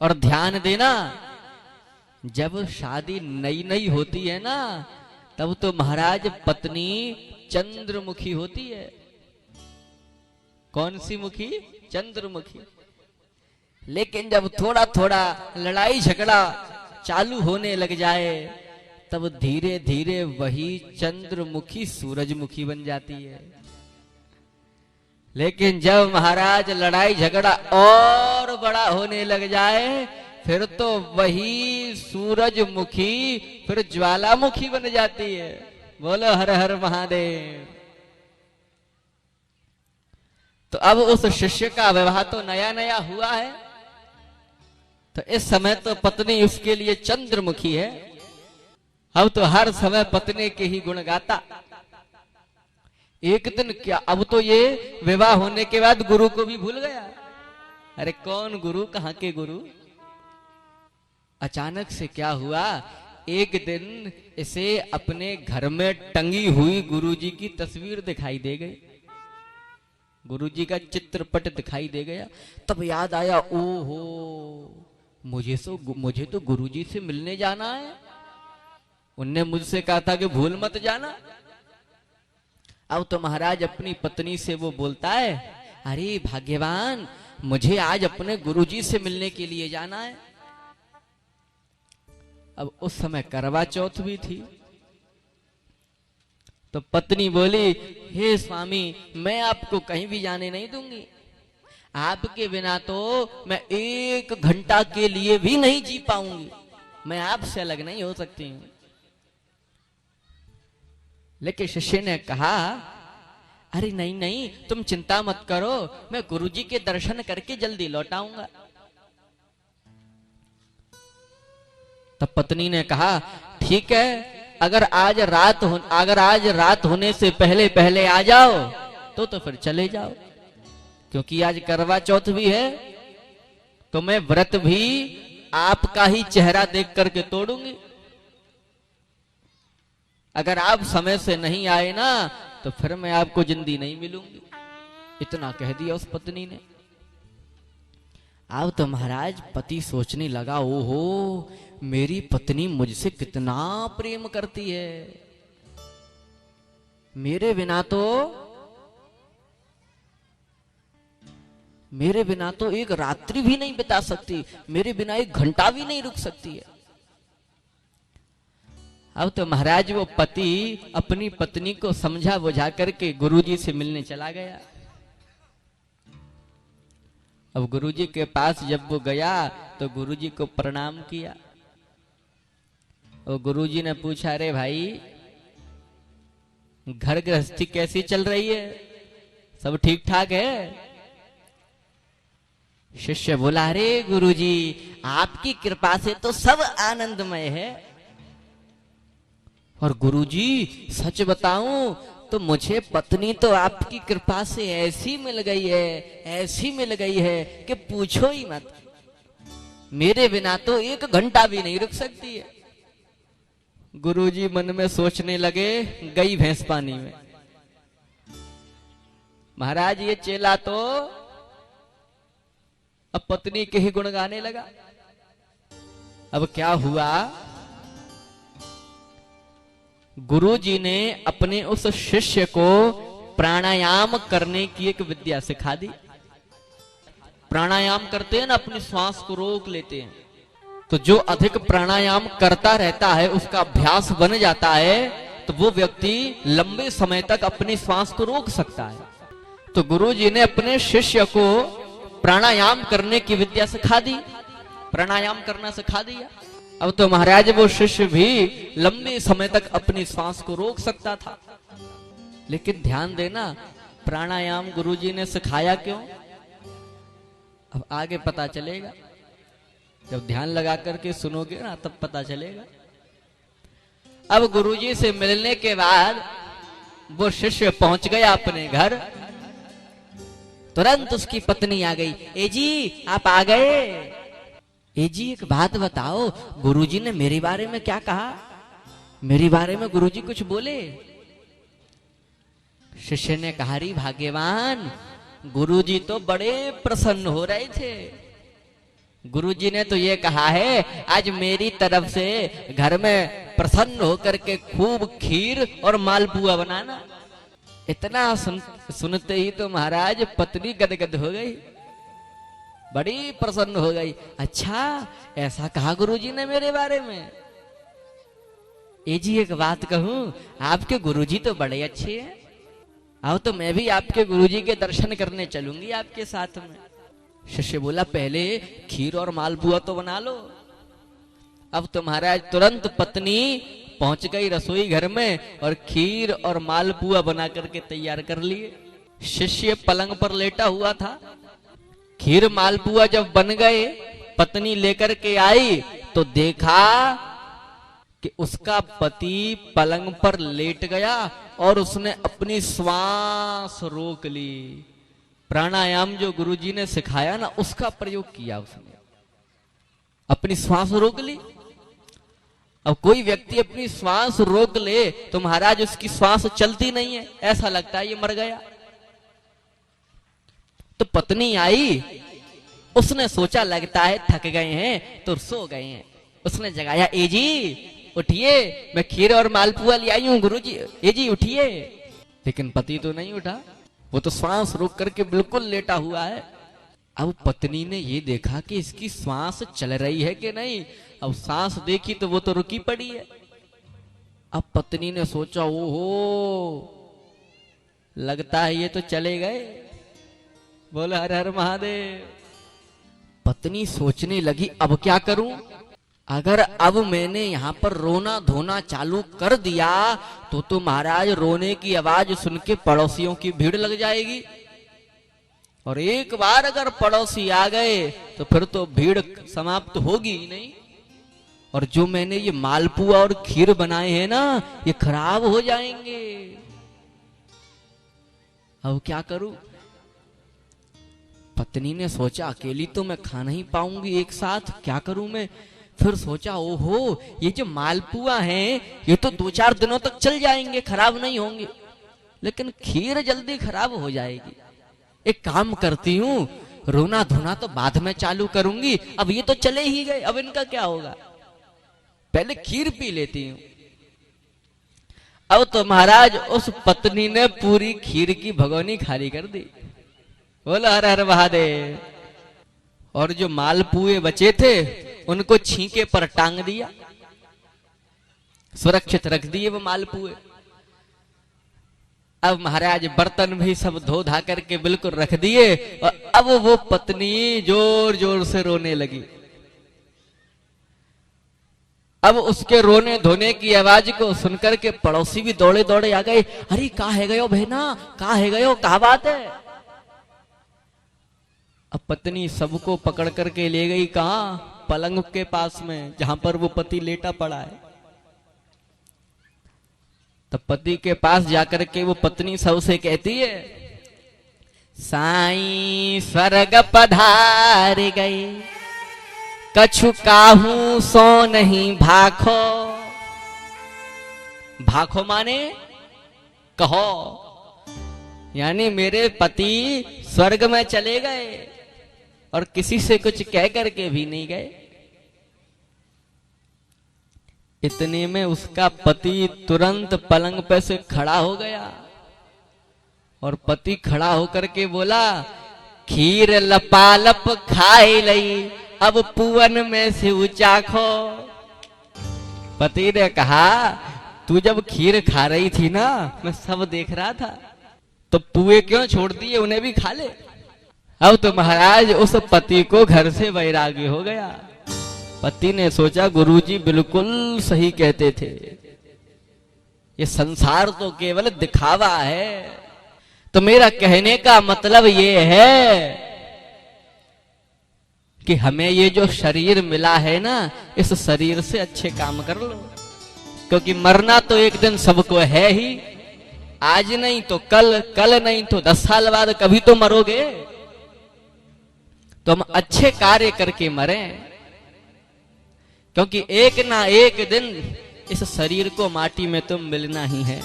और ध्यान देना, जब शादी नई नई होती है ना, तब तो महाराज पत्नी चंद्रमुखी होती है। कौन सी मुखी? चंद्रमुखी। लेकिन जब थोड़ा थोड़ा लड़ाई झगड़ा चालू होने लग जाए, तब धीरे धीरे वही चंद्रमुखी सूरजमुखी बन जाती है। लेकिन जब महाराज लड़ाई झगड़ा और बड़ा होने लग जाए, फिर तो वही सूरजमुखी फिर ज्वालामुखी बन जाती है। बोलो हर हर महादेव। तो अब उस शिष्य का विवाह तो नया नया हुआ है, तो इस समय तो पत्नी उसके लिए चंद्रमुखी है। अब तो हर समय पत्नी के ही गुण गाता। एक दिन क्या, अब तो ये विवाह होने के बाद गुरु को भी भूल गया। अरे कौन गुरु, कहां के गुरु। अचानक से क्या हुआ, एक दिन इसे अपने घर में टंगी हुई गुरुजी की तस्वीर दिखाई दे गई, गुरुजी का चित्रपट दिखाई दे गया। तब याद आया, ओहो मुझे तो गुरुजी से मिलने जाना है। उनने मुझसे कहा था कि भूल मत जाना। अब तो महाराज अपनी पत्नी से वो बोलता है, अरे भाग्यवान, मुझे आज अपने गुरुजी से मिलने के लिए जाना है। अब उस समय करवा चौथ भी थी। तो पत्नी बोली, हे स्वामी, मैं आपको कहीं भी जाने नहीं दूंगी। आपके बिना तो मैं 1 घंटा के लिए भी नहीं जी पाऊंगी। मैं आपसे अलग नहीं हो सकती हूं। लेकिन शिष्य ने कहा, अरे नहीं नहीं, तुम चिंता मत करो, मैं गुरुजी के दर्शन करके जल्दी लौट आऊंगा। तब पत्नी ने कहा, ठीक है, अगर आज रात होने से पहले पहले आ जाओ तो फिर चले जाओ, क्योंकि आज करवा चौथ भी है, तो मैं व्रत भी आपका ही चेहरा देख करके तोड़ूंगी। अगर आप समय से नहीं आए ना, तो फिर मैं आपको जिंदी नहीं मिलूंगी। इतना कह दिया उस पत्नी ने। अब तो महाराज पति सोचने लगा, ओहो मेरी पत्नी मुझसे कितना प्रेम करती है, मेरे बिना तो एक रात्रि भी नहीं बिता सकती, मेरे बिना 1 घंटा भी नहीं रुक सकती है। अब तो महाराज वो पति अपनी पत्नी को समझा बुझा करके गुरुजी से मिलने चला गया। अब गुरुजी के पास जब वो गया तो गुरुजी को प्रणाम किया। और गुरुजी ने पूछा, अरे भाई घर गृहस्थी कैसी चल रही है, सब ठीक ठाक है? शिष्य बोला, अरे गुरुजी आपकी कृपा से तो सब आनंदमय है। और गुरुजी सच बताऊं तो मुझे पत्नी तो आपकी कृपा से ऐसी मिल गई है कि पूछो ही मत। मेरे बिना तो 1 घंटा भी नहीं रुक सकती है। गुरुजी मन में सोचने लगे, गई भैंस पानी में। महाराज ये चेला तो अब पत्नी के ही गुण गाने लगा। अब क्या हुआ, गुरुजी ने अपने उस शिष्य को प्राणायाम करने की एक विद्या सिखा दी। प्राणायाम करते हैं ना, अपनी श्वास को रोक लेते हैं, तो जो अधिक प्राणायाम करता रहता है, उसका अभ्यास बन जाता है, तो वो व्यक्ति लंबे समय तक अपनी श्वास को रोक सकता है। तो गुरुजी ने अपने शिष्य को प्राणायाम करने की विद्या सिखा दी, प्राणायाम करना सिखा दिया। अब तो महाराज वो शिष्य भी लंबे समय तक अपनी श्वास को रोक सकता था। लेकिन ध्यान देना, प्राणायाम गुरुजी ने सिखाया क्यों, अब आगे पता चलेगा। जब ध्यान लगा करके सुनोगे ना, तब पता चलेगा। अब गुरुजी से मिलने के बाद वो शिष्य पहुंच गया अपने घर। तुरंत उसकी पत्नी आ गई, ए जी आप आ गए। ए जी एक बात बताओ, गुरुजी ने मेरे बारे में क्या कहा, मेरे बारे में गुरुजी कुछ बोले? शिष्य ने कहा, री भाग्यवान, गुरुजी तो बड़े प्रसन्न हो रहे थे, गुरुजी ने तो ये कहा है आज मेरी तरफ से घर में प्रसन्न होकर के खूब खीर और मालपुआ बनाना। इतना सुनते ही तो महाराज पत्नी गदगद हो गई, बड़ी प्रसन्न हो गई। अच्छा ऐसा कहा गुरुजी ने मेरे बारे में। ए जी एक बात कहूं, आपके गुरुजी तो बड़े अच्छे हैं, आओ तो मैं भी आपके गुरुजी के दर्शन करने चलूंगी आपके साथ में। शिष्य बोला पहले खीर और मालपुआ तो बना लो। अब तो महाराज तुरंत पत्नी पहुंच गई रसोई घर में और खीर और मालपुआ बना करके तैयार कर लिए। शिष्य पलंग पर लेटा हुआ था। खीर मालपुआ जब बन गए, पत्नी लेकर के आई तो देखा कि उसका पति पलंग पर लेट गया और उसने अपनी श्वास रोक ली। प्राणायाम जो गुरुजी ने सिखाया ना, उसका प्रयोग किया उसने, अपनी श्वास रोक ली। अब कोई व्यक्ति अपनी श्वास रोक ले तो महाराज उसकी श्वास चलती नहीं है, ऐसा लगता है ये मर गया। तो पत्नी आई, उसने सोचा लगता है थक गए हैं तो सो गए हैं। उसने जगाया, ए जी उठिए, मैं खीर और मालपुआ ले आई हूं गुरुजी, ए जी उठिए। लेकिन पति तो नहीं उठा, वो तो श्वास रोक करके बिल्कुल लेटा हुआ है। अब पत्नी ने ये देखा कि इसकी श्वास चल रही है कि नहीं। अब सांस देखी तो वो तो रुकी पड़ी है। अब पत्नी ने सोचा ओहो लगता है ये तो चले गए। बोला हर हर महादेव। पत्नी सोचने लगी अब क्या करूं, अगर अब मैंने यहां पर रोना धोना चालू कर दिया तो महाराज रोने की आवाज सुन के पड़ोसियों की भीड़ लग जाएगी, और एक बार अगर पड़ोसी आ गए तो फिर तो भीड़ समाप्त होगी ही नहीं। और जो मैंने ये मालपुआ और खीर बनाए हैं ना, ये खराब हो जाएंगे। अब क्या करूं। पत्नी ने सोचा अकेली तो मैं खा नहीं पाऊंगी एक साथ, क्या करूं मैं। फिर सोचा ओहो ये जो मालपुआ हैं ये तो 2-4 दिनों तक चल जाएंगे, खराब नहीं होंगे, लेकिन खीर जल्दी खराब हो जाएगी। एक काम करती हूं, रोना धोना तो बाद में चालू करूंगी, अब ये तो चले ही गए, अब इनका क्या होगा, पहले खीर पी लेती हूं। अब तो महाराज उस पत्नी ने पूरी खीर की भगोनी खाली कर दी। बोला हर हर महादेव। और जो मालपुए बचे थे उनको छींके पर टांग दिया, सुरक्षित रख दिए वो मालपुए। अब महाराज बर्तन भी सब धो धा करके बिल्कुल रख दिए, और अब वो पत्नी जोर जोर से रोने लगी। अब उसके रोने धोने की आवाज को सुनकर के पड़ोसी भी दौड़े दौड़े आ गए। अरे कहाँ है गयो बहना, कहाँ है गयो, क्या बात है। अब पत्नी सबको पकड़ करके ले गई कहाँ, पलंग के पास में जहां पर वो पति लेटा पड़ा है। तब पति के पास जाकर के वो पत्नी सबसे कहती है, साईं स्वर्ग पधार गए, कछु काहू सो नहीं भाखो। भाखो माने कहो, यानी मेरे पति स्वर्ग में चले गए और किसी से कुछ कह करके भी नहीं गए। इतने में उसका पति तुरंत पलंग पे से खड़ा हो गया, और पति खड़ा होकर के बोला, खीर लपालप खाए लई, अब पुअन में से उचाखो। पति ने कहा, तू जब खीर खा रही थी ना, मैं सब देख रहा था, तो पुए क्यों छोड़ दिए, उन्हें भी खा ले। अब तो महाराज उस पति को घर से वैराग्य हो गया। पति ने सोचा गुरुजी बिल्कुल सही कहते थे, ये संसार तो केवल दिखावा है। तो मेरा कहने का मतलब ये है कि हमें ये जो शरीर मिला है ना, इस शरीर से अच्छे काम कर लो, क्योंकि मरना तो एक दिन सबको है ही। आज नहीं तो कल, कल नहीं तो 10 साल बाद कभी तो मरोगे। तो हम अच्छे कार्य करके मरें, क्योंकि एक ना एक दिन इस शरीर को माटी में तो मिलना ही है।